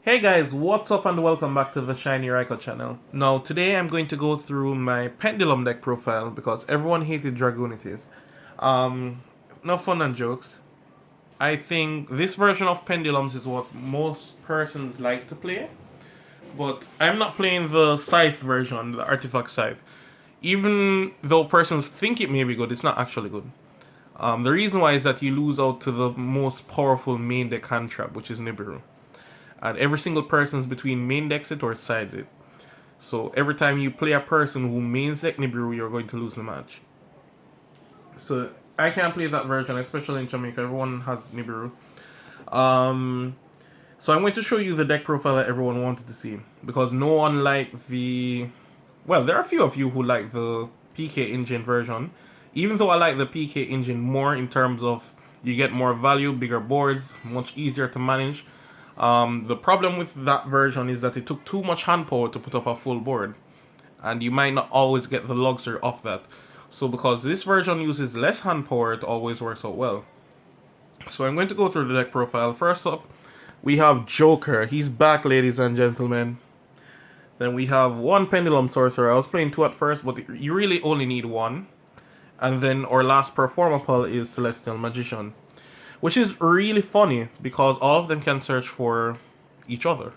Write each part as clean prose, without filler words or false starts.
Hey guys, what's up and welcome back to the Shiny Raiko channel. Now today I'm going to go through my Pendulum deck profile because everyone hated Dragonities. No fun and jokes. I think this version of Pendulums is what most persons like to play. But I'm not playing the Scythe version, the Artifact Scythe. Even though persons think it may be good, it's not actually good. The reason why is that you lose out to the most powerful main deck hand trap, which is Nibiru. And every single person is between main decks it or sides it. So every time you play a person who mains deck Nibiru, you're going to lose the match. So I can't play that version, especially in Jamaica. Everyone has Nibiru. So I'm going to show you the deck profile that everyone wanted to see. Because no one liked the... Well, there are a few of you who like the PK engine version. Even though I like the PK engine more in terms of you get more value, bigger boards, much easier to manage. The problem with that version is that it took too much hand power to put up a full board. And you might not always get the luxury of that. So because this version uses less hand power, it always works out well. So I'm going to go through the deck profile. First up, we have Joker. He's back, ladies and gentlemen. Then we have one Pendulum Sorcerer. I was playing two at first, but you really only need one. And then our last Performapal is Celestial Magician. Which is really funny because all of them can search for each other.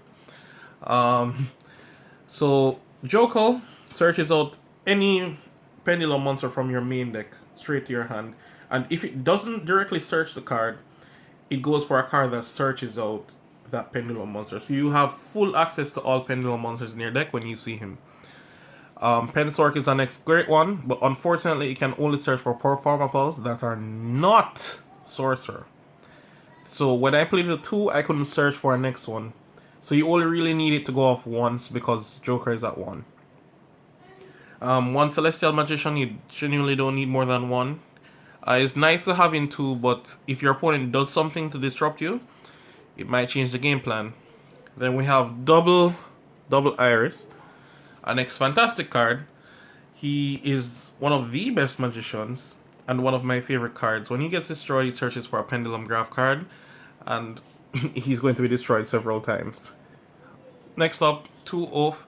So Joko searches out any Pendulum monster from your main deck straight to your hand. And if it doesn't directly search the card, it goes for a card that searches out that Pendulum monster. So you have full access to all Pendulum monsters in your deck when you see him. Pensork is the next great one, but unfortunately it can only search for Performapals that are not Sorcerer. So when I played the two, I couldn't search for a next one. So you only really need it to go off once because Joker is at one. One Celestial Magician, you genuinely don't need more than one. It's nice to have in two, but if your opponent does something to disrupt you, it might change the game plan. Then we have Double Iris, a next fantastic card. He is one of the best magicians and one of my favorite cards. When he gets destroyed, he searches for a Pendulum Graph card, and he's going to be destroyed several times. Next up, 2 Oath.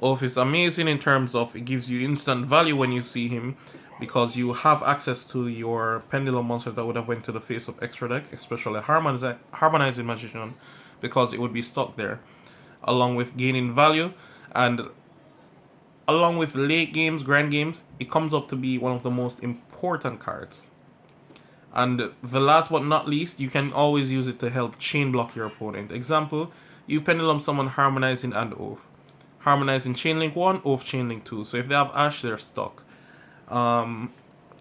Oath is amazing in terms of it gives you instant value when you see him, because you have access to your Pendulum monsters that would have went to the face of extra deck, especially Harmonizing Magician, because it would be stuck there, along with gaining value, and along with late games, grand games, it comes up to be one of the most important cards. And the last but not least, you can always use it to help chain block your opponent. Example, you Pendulum summon Harmonizing and Oath. Harmonizing Chainlink 1, Oath Chainlink 2. So if they have Ash, they're stuck.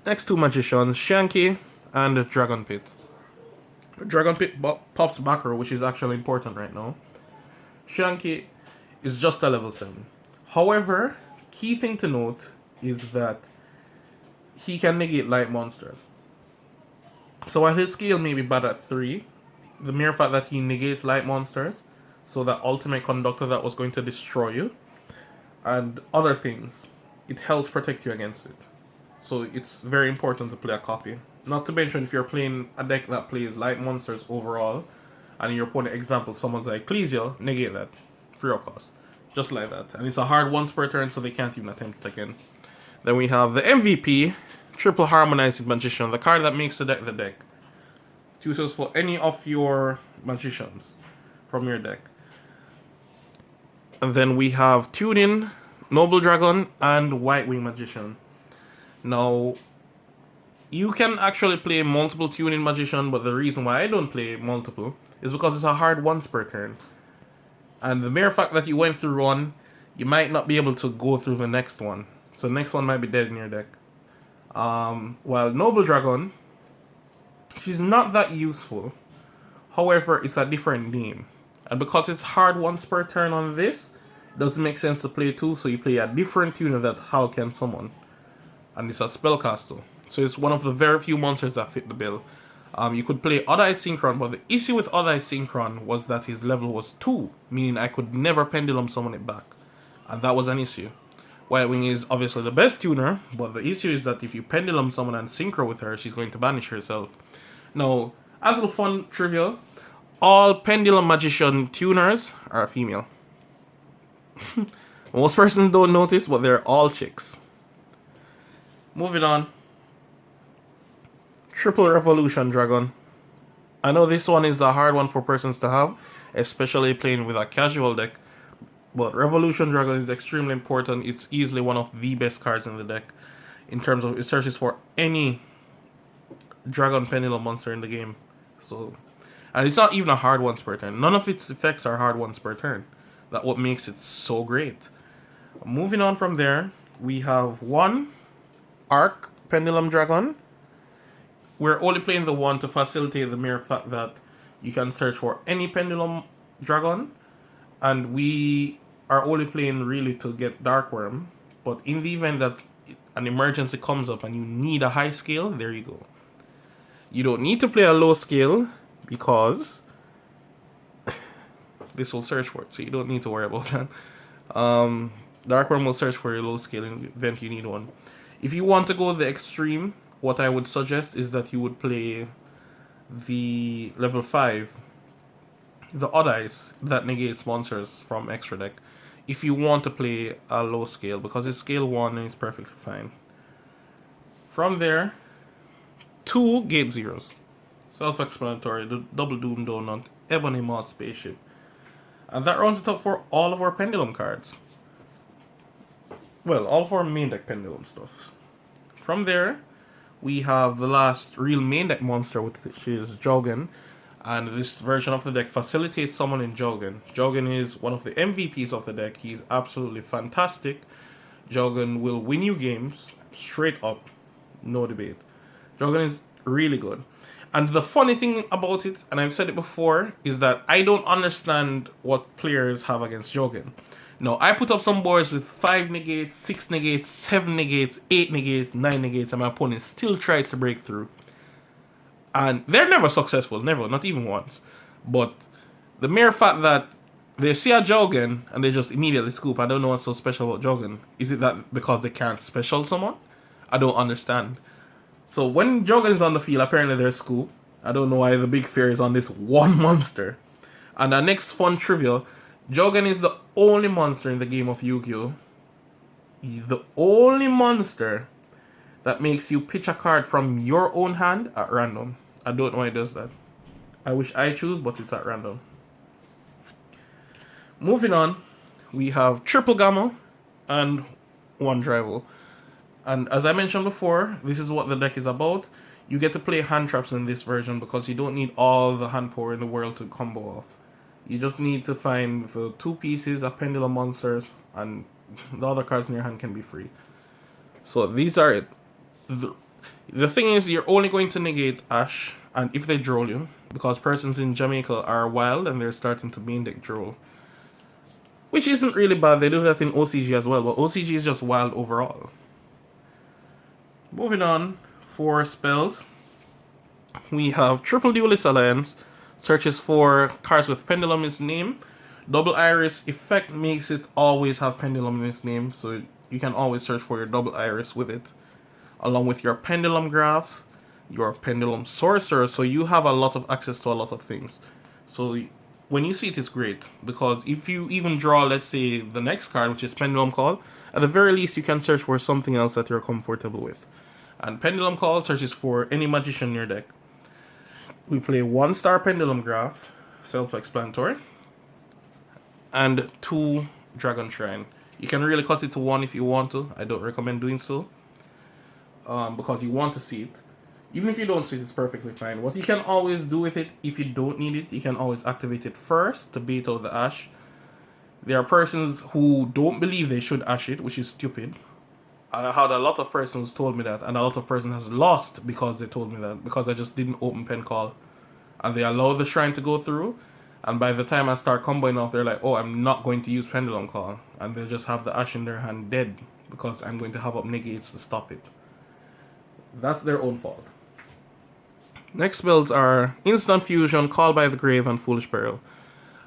Next two magicians, Shanky and Dragon Pit. Dragon Pit pops back row, which is actually important right now. Shanky is just a level 7. However, key thing to note is that he can negate light monsters. So while his skill may be bad at 3, the mere fact that he negates light monsters, so that ultimate conductor that was going to destroy you, and other things, it helps protect you against it. So it's very important to play a copy. Not to mention if you're playing a deck that plays light monsters overall, and your opponent, example, someone's like Ecclesia, negate that. Free of cost. Just like that. And it's a hard once per turn, so they can't even attempt it again. Then we have the MVP, Triple Harmonizing Magician, the card that makes the deck the deck. It uses for any of your magicians from your deck. And then we have Tuning, Noble Dragon, and White Wing Magician. Now, you can actually play multiple Tuning Magician, but the reason why I don't play multiple is because it's a hard once per turn. And the mere fact that you went through one, you might not be able to go through the next one. So the next one might be dead in your deck. While Noble Dragon, she's not that useful. However, it's a different name. And because it's hard once per turn on this, it doesn't make sense to play two, so you play a different tuner that Hal can summon. And it's a spellcaster. So it's one of the very few monsters that fit the bill. You could play Odd Eye Synchron, but the issue with Odd Eye Synchron was that his level was 2, meaning I could never Pendulum summon it back. And that was an issue. White Wing is obviously the best tuner, but the issue is that if you Pendulum summon and Synchro with her, she's going to banish herself. Now, as a little fun trivia, all Pendulum Magician tuners are female. Most persons don't notice, but they're all chicks. Moving on. Triple Revolution Dragon. I know this one is a hard one for persons to have, especially playing with a casual deck. But Revolution Dragon is extremely important. It's easily one of the best cards in the deck. In terms of, it searches for any Dragon Pendulum monster in the game. So, and it's not even a hard once per turn. None of its effects are hard once per turn. That's what makes it so great. Moving on from there, we have one Arc Pendulum Dragon. We're only playing the one to facilitate the mere fact that you can search for any Pendulum Dragon. And we are only playing really to get Dark Worm. But in the event that an emergency comes up and you need a high scale, there you go. You don't need to play a low scale because this will search for it. So you don't need to worry about that. Dark Worm will search for your low scale in the event you need one. If you want to go the extreme, what I would suggest is that you would play the level 5, the Odd Eyes, that negates monsters from extra deck, if you want to play a low scale, because it's scale 1 and it's perfectly fine. From there, 2 Gate Zeros. Self-explanatory, the Double Doom Donut, Ebony Moss Spaceship. And that rounds it up for all of our Pendulum cards. Well, all of our main deck Pendulum stuff. From there, we have the last real main deck monster, which is Jogan. And this version of the deck facilitates someone in Jogan. Jogan is one of the MVPs of the deck. He's absolutely fantastic. Jogan will win you games straight up. No debate. Jogan is really good. And the funny thing about it, and I've said it before, is that I don't understand what players have against Jogan. No, I put up some boards with 5 negates, 6 negates, 7 negates, 8 negates, 9 negates, and my opponent still tries to break through. And they're never successful, never, not even once. But the mere fact that they see a Jogan and they just immediately scoop, I don't know what's so special about Jogan. Is it that because they can't special someone? I don't understand. So when Jogan is on the field, apparently there's scoop. I don't know why the big fear is on this one monster. And our next fun trivia, Jogan is the only monster in the game of Yu-Gi-Oh! He's the only monster that makes you pitch a card from your own hand at random. I don't know why it does that. I wish I choose, but it's at random. Moving on, we have Triple Gamma and 1 Drival. And as I mentioned before, this is what the deck is about. You get to play hand traps in this version because you don't need all the hand power in the world to combo off. You just need to find the 2 pieces of Pendulum monsters, and the other cards in your hand can be free. So these are it. The thing is, you're only going to negate Ash, and if they droll you, because persons in Jamaica are wild and they're starting to main deck droll. Which isn't really bad, they do that in OCG as well, but OCG is just wild overall. Moving on, for spells, we have Triple Duelist Alliance, searches for cards with Pendulum in its name. Double Iris effect makes it always have Pendulum in its name, so you can always search for your Double Iris with it. Along with your Pendulum Graphs, your Pendulum Sorcerer, so you have a lot of access to a lot of things. So when you see it, it's great, because if you even draw, let's say, the next card, which is Pendulum Call, at the very least you can search for something else that you're comfortable with. And Pendulum Call searches for any magician in your deck. We play 1 star Pendulum Graph, self-explanatory, and 2 Dragon Shrine. You can really cut it to 1 if you want to. I don't recommend doing so, because you want to see it. Even if you don't see it, it's perfectly fine. What you can always do with it, if you don't need it, you can always activate it first to bait out the Ash. There are persons who don't believe they should Ash it, which is stupid. I had a lot of persons told me that, and a lot of persons has lost because they told me that, because I just didn't open Pen Call. And they allow the Shrine to go through, and by the time I start comboing off, they're like, oh, I'm not going to use Pendulum Call. And they just have the Ash in their hand dead, because I'm going to have up negates to stop it. That's their own fault. Next spells are Instant Fusion, Call by the Grave, and Foolish Peril.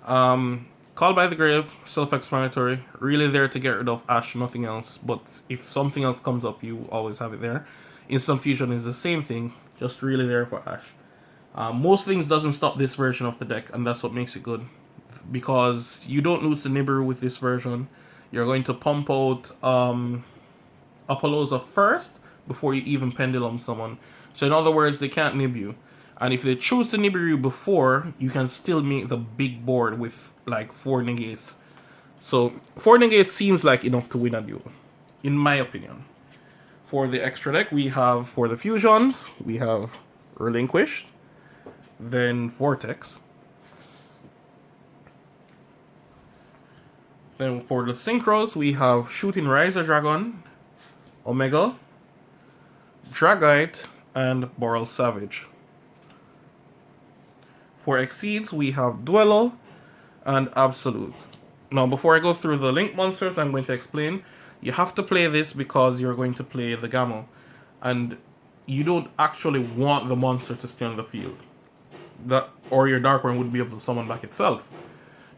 Call by the Grave, self-explanatory, really there to get rid of Ash, nothing else, but if something else comes up, you always have it there. Instant Fusion is the same thing, just really there for Ash. Most things doesn't stop this version of the deck, and that's what makes it good. Because you don't lose the Nibiru with this version. You're going to pump out Apollosa first before you even Pendulum someone. So in other words, they can't nib you. And if they choose to Nibiru before, you can still make the big board with like 4 negates. So 4 negates seems like enough to win a duel, in my opinion. For the extra deck, we have, for the fusions, we have Relinquished, then Vortex. Then for the synchros, we have Shooting Riser Dragon, Omega, Dragite, and Boral Savage. For Exceeds, we have Duello and Absolute. Now, before I go through the Link monsters, I'm going to explain. You have to play this because you're going to play the Gamma. And you don't actually want the monster to stay on the field. Or your Dark Worm would be able to summon back itself.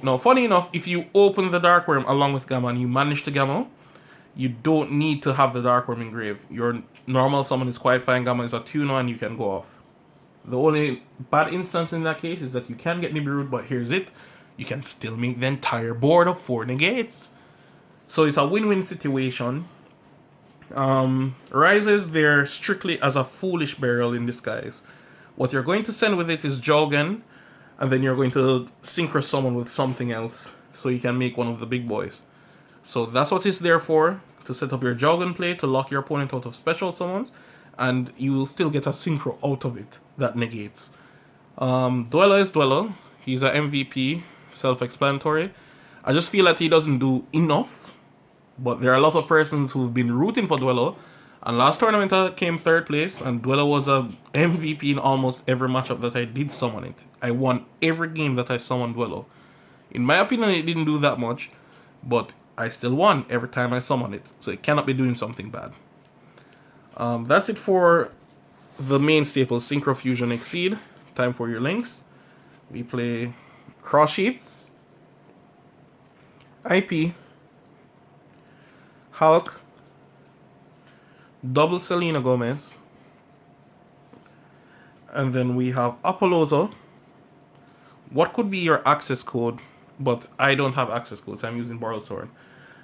Now, funny enough, if you open the Dark Worm along with Gamma and you manage the Gamma, you don't need to have the Dark Worm in grave. Your normal summon is quite fine, Gamma is a tuner, and you can go off. The only bad instance in that case is that you can get Nibiru, but here's it. You can still make the entire board of 4 negates. So it's a win-win situation. Rises there strictly as a foolish burial in disguise. What you're going to send with it is Jogan, and then you're going to synchro summon with something else, so you can make one of the big boys. So that's what it's there for, to set up your Jogan play, to lock your opponent out of special summons, and you will still get a synchro out of it that negates. Dweller is Dweller. He's a MVP, self-explanatory. I just feel that he doesn't do enough, but there are a lot of persons who've been rooting for Dweller, and last tournament I came 3rd place, and Dweller was a MVP in almost every matchup that I did summon it. I won every game that I summoned Dweller. In my opinion, it didn't do that much, but I still won every time I summoned it, so it cannot be doing something bad. That's it for the main staples, Synchro, Fusion, Exceed. Time for your links. We play Cross Sheep, IP, Hulk, double Selena Gomez, and then we have Apollosa. What could be your access code? But I don't have access codes. I'm using Borrowed Sword.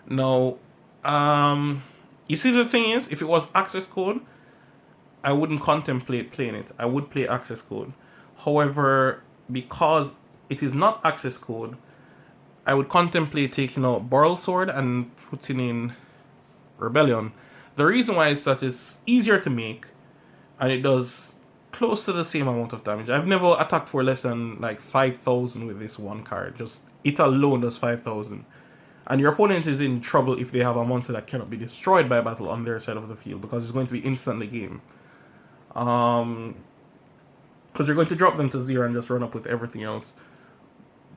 Now, you see, the thing is, if it was access code, I wouldn't contemplate playing it. I would play access code. However, because it is not access code, I would contemplate taking out Borrowed Sword and putting in Rebellion. The reason why is that it's easier to make, and it does close to the same amount of damage. I've never attacked for less than like 5,000 with this one card. Just it alone does 5,000. And your opponent is in trouble if they have a monster that cannot be destroyed by battle on their side of the field, because it's going to be instantly game. Because you're going to drop them to 0 and just run up with everything else.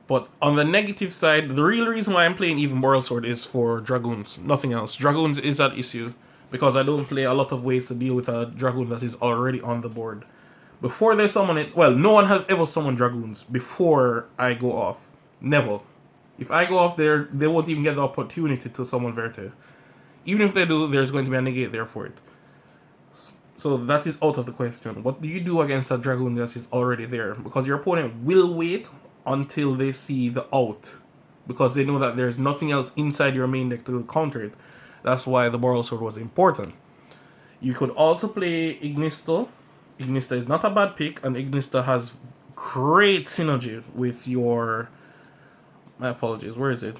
But on the negative side, the real reason why I'm playing even Borrowed Sword is for Dragoons. Nothing else. Dragoons is that issue, because I don't play a lot of ways to deal with a Dragoon that is already on the board. Before they summon it, well, no one has ever summoned Dragoons before I go off. Never. If I go off there, they won't even get the opportunity to summon Verte. Even if they do, there's going to be a negate there for it. So that is out of the question. What do you do against a Dragoon that is already there? Because your opponent will wait until they see the out, because they know that there's nothing else inside your main deck to counter it. That's why the Borrowed Sword was important. You could also play Ignisto. Ignista is not a bad pick, and Ignista has great synergy with your... My apologies, where is it?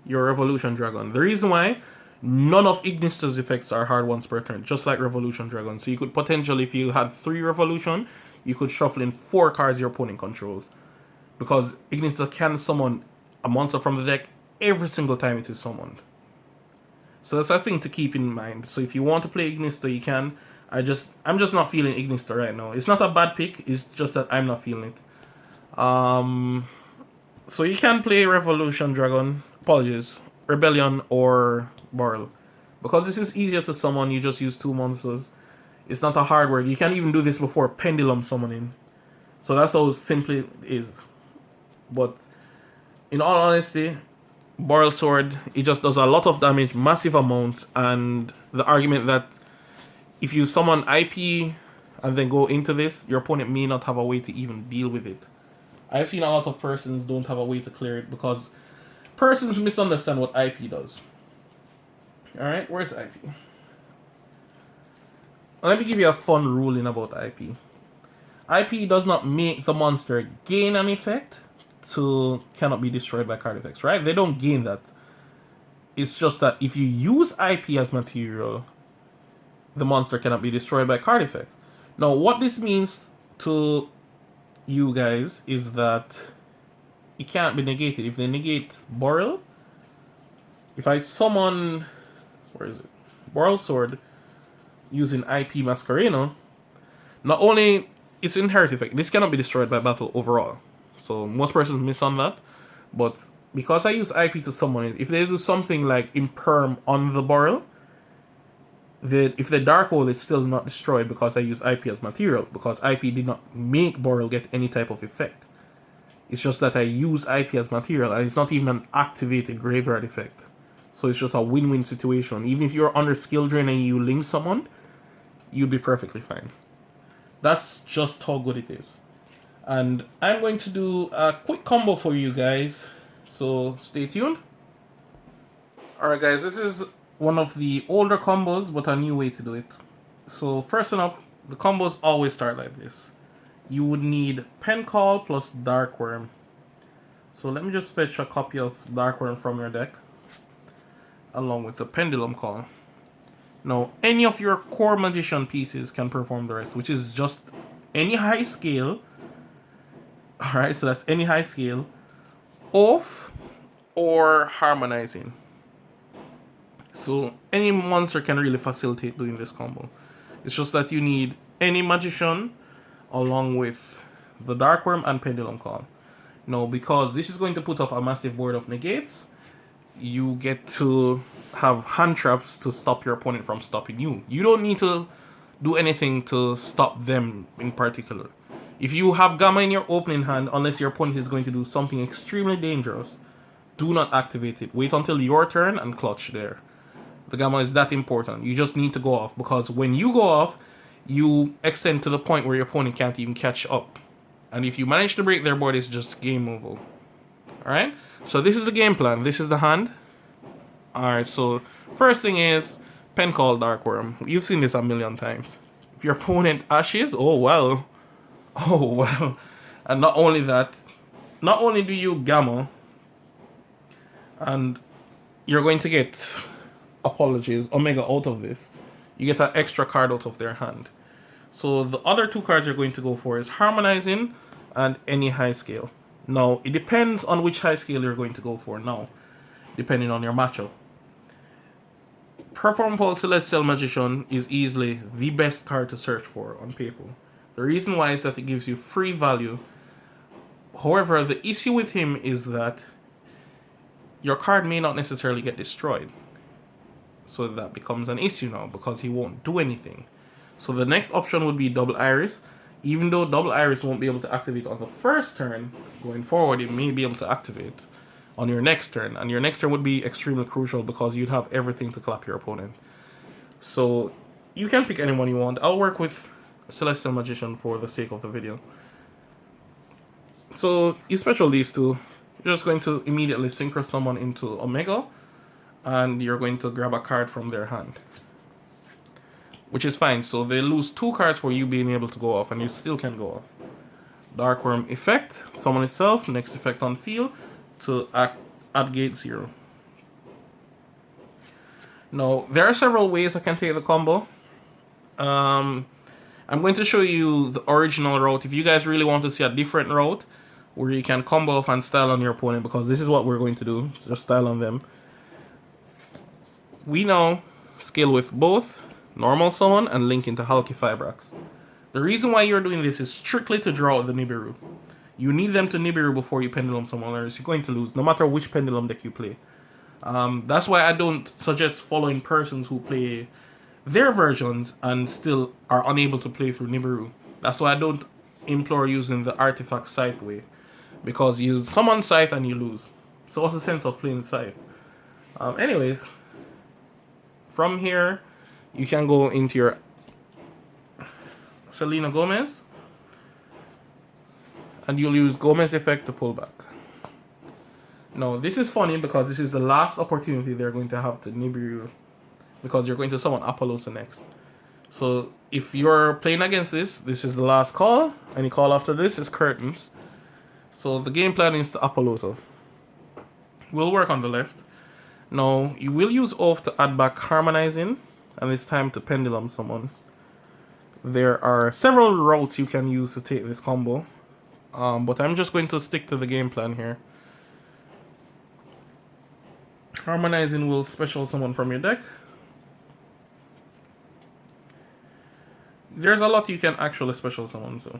Your Revolution Dragon. The reason why, none of Ignista's effects are hard ones per turn, just like Revolution Dragon. So you could potentially, if you had 3 Revolution, you could shuffle in 4 cards your opponent controls. Because Ignista can summon a monster from the deck every single time it is summoned. So that's a thing to keep in mind. So if you want to play Ignista, you can. I'm just not feeling Ignista right now. It's not a bad pick, it's just that I'm not feeling it. So you can play Revolution Dragon, Rebellion or Borrel. Because this is easier to summon, you just use 2 monsters. It's not a hard work. You can even do this before Pendulum summoning. So that's how simple it is. But in all honesty, Borrel Sword, it just does a lot of damage, massive amounts, and the argument that if you summon IP and then go into this, your opponent may not have a way to even deal with it. I've seen a lot of persons don't have a way to clear it because persons misunderstand what IP does. Alright, where's IP? Let me give you a fun ruling about IP. IP does not make the monster gain an effect to cannot be destroyed by card effects, right? They don't gain that. It's just that if you use IP as material, the monster cannot be destroyed by card effects. Now, what this means to you guys is that it can't be negated. If they negate Boral, if I summon, where is it? Boral Sword using IP Masquereno, not only its inherent effect, this cannot be destroyed by battle overall. So most persons miss on that, but because I use IP to summon it, if they do something like Imperm on the Boral, if the Dark Hole is still not destroyed because I use IP as material, because IP did not make Boral get any type of effect. It's just that I use IP as material, and it's not even an activated graveyard effect. So it's just a win-win situation. Even if you're under skill drain and you link someone, you'd be perfectly fine. That's just how good it is. And I'm going to do a quick combo for you guys, so stay tuned. Alright guys, this is one of the older combos, but a new way to do it. So first up, the combos always start like this. You would need Pen Call plus Darkworm. So let me just fetch a copy of Darkworm from your deck, along with the Pendulum Call. Now, any of your core Magician pieces can perform the rest, which is just any high scale. Alright, so that's any high scale, off, or harmonizing. So any monster can really facilitate doing this combo. It's just that you need any Magician along with the Darkworm and Pendulum Call. Now, because this is going to put up a massive board of negates, you get to have hand traps to stop your opponent from stopping you. You don't need to do anything to stop them in particular. If you have Gamma in your opening hand, unless your opponent is going to do something extremely dangerous, do not activate it. Wait until your turn and clutch there. The Gamma is that important. You just need to go off, because when you go off, you extend to the point where your opponent can't even catch up. And if you manage to break their board, it's just game over. Alright? So this is the game plan. This is the hand. Alright, so first thing is Pen Call Darkworm. You've seen this a million times. If your opponent ashes, oh well. Oh well. And not only that, not only do you Gamma, and you're going to get Omega out of this, you get an extra card out of their hand. So the other two cards you're going to go for is Harmonizing and any high scale. Now, it depends on which high scale you're going to go for now, depending on your matchup. Perform Pulse Celestial Magician is easily the best card to search for on paper. The reason why is that it gives you free value. However, the issue with him is that your card may not necessarily get destroyed. So that becomes an issue now, because he won't do anything. So the next option would be Double Iris. Even though Double Iris won't be able to activate on the first turn, going forward it may be able to activate on your next turn. And your next turn would be extremely crucial, because you'd have everything to clap your opponent. So you can pick anyone you want. I'll work with Celestial Magician for the sake of the video. So you special these two. You're just going to immediately synchro someone into Omega, and you're going to grab a card from their hand, which is fine. So they lose 2 cards for you being able to go off, and you still can go off. Darkworm effect, summon itself, next effect on field to at gate 0. Now, there are several ways I can take the combo. I'm going to show you the original route. If you guys really want to see a different route where you can combo off and style on your opponent, because this is what we're going to do, just style on them. We now scale with both normal summon and link into Halki Fibrax. The reason why you're doing this is strictly to draw out the Nibiru. You need them to Nibiru before you Pendulum summon, or else you're going to lose, no matter which Pendulum deck you play. That's why I don't suggest following persons who play their versions and still are unable to play through Nibiru. That's why I don't implore using the Artifact Scythe way, because you summon Scythe and you lose. So what's the sense of playing Scythe? Anyways, from here you can go into your Selena Gomez. And you'll use Gomez effect to pull back. Now, this is funny because this is the last opportunity they're going to have to Nibiru, because you're going to summon Apollosa next. So, if you're playing against this is the last call. Any call after this is curtains. So, the game plan is to Apollosa. We'll work on the left. Now, you will use off to add back Harmonizing, and it's time to Pendulum Summon. There are several routes you can use to take this combo, but I'm just going to stick to the game plan here. Harmonizing will special summon from your deck. There's a lot you can actually special summon, so.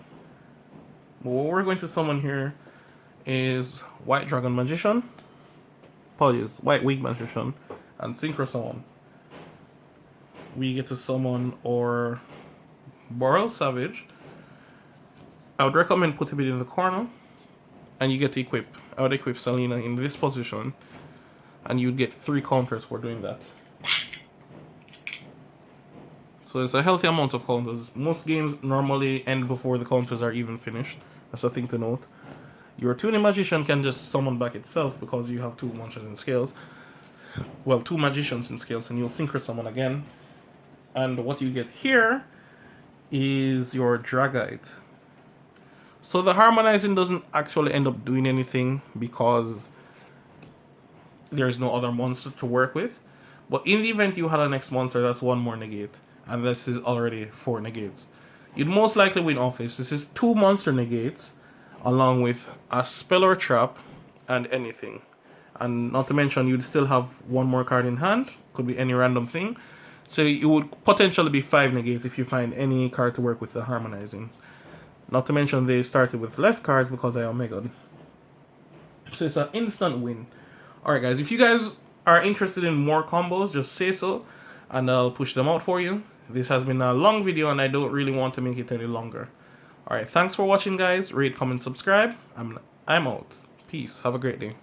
But what we're going to summon here is White Dragon Magician. Apologies, White Wig Magician, and Synchro Summon. We get to summon our Boral Savage. I would recommend putting it in the corner, and you get to equip. I would equip Selena in this position, and you'd get 3 counters for doing that. So it's a healthy amount of counters. Most games normally end before the counters are even finished. That's a thing to note. Your Tuning Magician can just summon back itself because you have 2 monsters in scales. Well, 2 magicians in scales, and you'll Synchro Summon again. And what you get here is your Dragite. So the Harmonizing doesn't actually end up doing anything because there's no other monster to work with. But in the event you had a next monster, that's 1 more negate. And this is already 4 negates. You'd most likely win off this. This is 2 monster negates, along with a spell or trap, and anything. And not to mention, you'd still have 1 more card in hand. Could be any random thing. So it would potentially be 5 negates if you find any card to work with the Harmonizing. Not to mention, they started with less cards because I Omega. So it's an instant win. Alright guys, if you guys are interested in more combos, just say so, and I'll push them out for you. This has been a long video, and I don't really want to make it any longer. Alright, thanks for watching guys. Rate, comment, subscribe. I'm out. Peace. Have a great day.